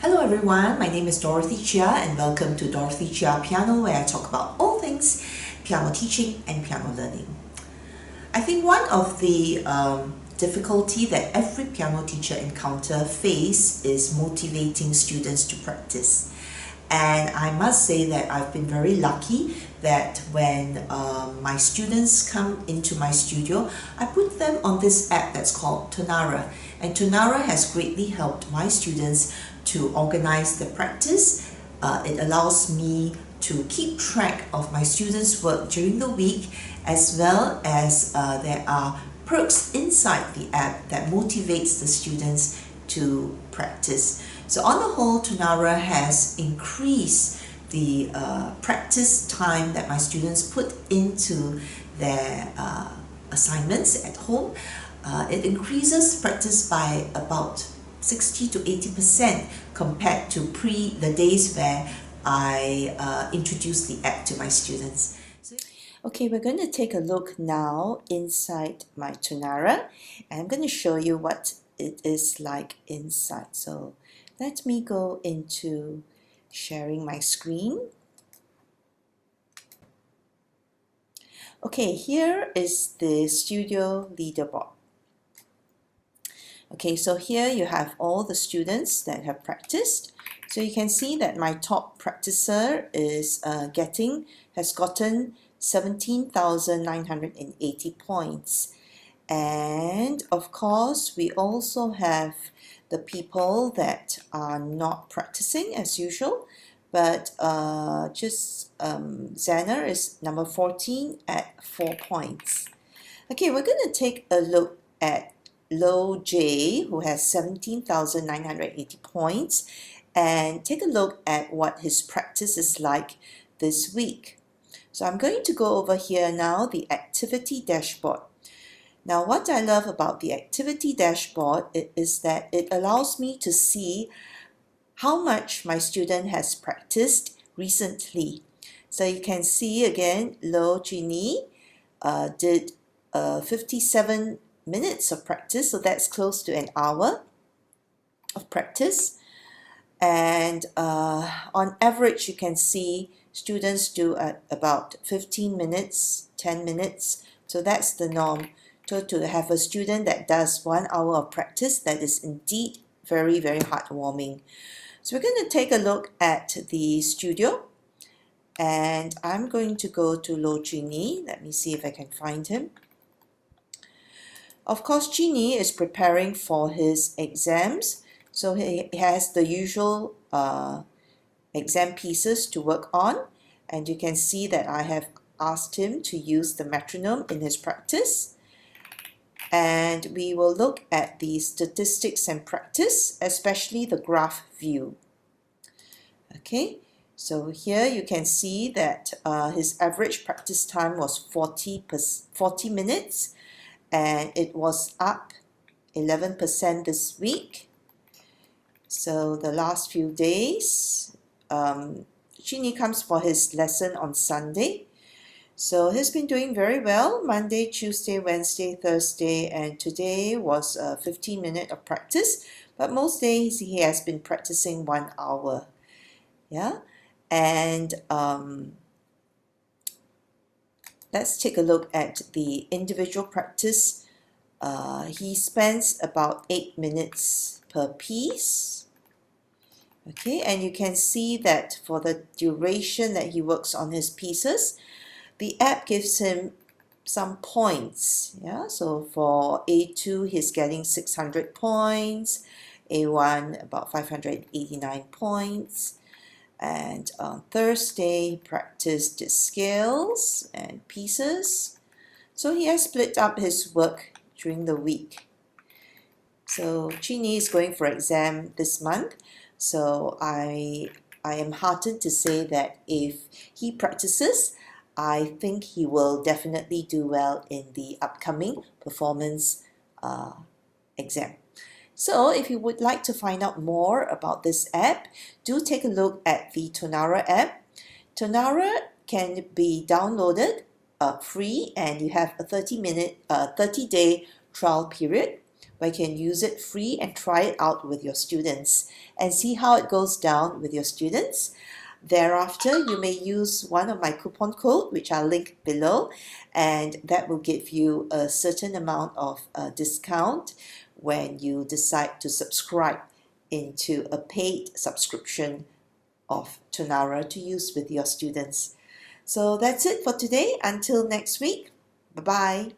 Hello everyone, my name is Dorothy Chia and welcome to Dorothychiapiano, where I talk about all things piano teaching and piano learning. I think one of the difficulty that every piano teacher face is motivating students to practice. And I must say that I've been very lucky that when my students come into my studio, I put them on this app that's called Tonara. And Tonara has greatly helped my students to organize the practice. It allows me to keep track of my students' work during the week, as well as there are perks inside the app that motivates the students to practice. So on the whole, Tonara has increased the practice time that my students put into their assignments at home. It increases practice by about 60 to 80% compared to the days where I introduced the app to my students. Okay, we're going to take a look now inside my Tonara, and I'm going to show you what it is like inside. So let me go into sharing my screen. Okay, here is the studio leaderboard. Okay, so here you have all the students that have practiced. So you can see that my top practicer is has gotten 17,980 points. And of course, we also have the people that are not practicing as usual, but Xaner is number 14 at 4 points. Okay, we're going to take a look at Lo J, who has 17,980 points, and take a look at what his practice is like this week. So I'm going to go over here now, the activity dashboard. Now, what I love about the activity dashboard is that it allows me to see how much my student has practiced recently. So you can see again, Lo Jini did 57 minutes of practice, so that's close to an hour of practice. And on average, you can see students do about 15 minutes, 10 minutes. So that's the norm. So to have a student that does 1 hour of practice, that is indeed very, very heartwarming. So we're going to take a look at the studio. And I'm going to go to Lo Jini. Let me see if I can find him. Of course, Jini is preparing for his exams. So he has the usual exam pieces to work on. And you can see that I have asked him to use the metronome in his practice. And we will look at the statistics and practice, especially the graph view. Okay, so here you can see that his average practice time was 40 minutes, and it was up 11% this week. So the last few days, Jini comes for his lesson on Sunday. So he's been doing very well, Monday, Tuesday, Wednesday, Thursday, and today was a 15-minute of practice. But most days he has been practicing 1 hour. Yeah, and let's take a look at the individual practice. He spends about 8 minutes per piece. Okay, and you can see that for the duration that he works on his pieces, the app gives him some points. Yeah, so for A2, he's getting 600 points, A1 about 589 points. And on Thursday, he practiced his scales and pieces. So he has split up his work during the week. So Jini is going for exam this month. So I am heartened to say that if he practices, I think he will definitely do well in the upcoming performance exam. So if you would like to find out more about this app, do take a look at the Tonara app. Tonara can be downloaded free, and you have a 30-day trial period. where you can use it free and try it out with your students and see how it goes down with your students. Thereafter, you may use one of my coupon code, which I'll link below, and that will give you a certain amount of discount when you decide to subscribe into a paid subscription of Tonara to use with your students. So that's it for today. Until next week, bye-bye.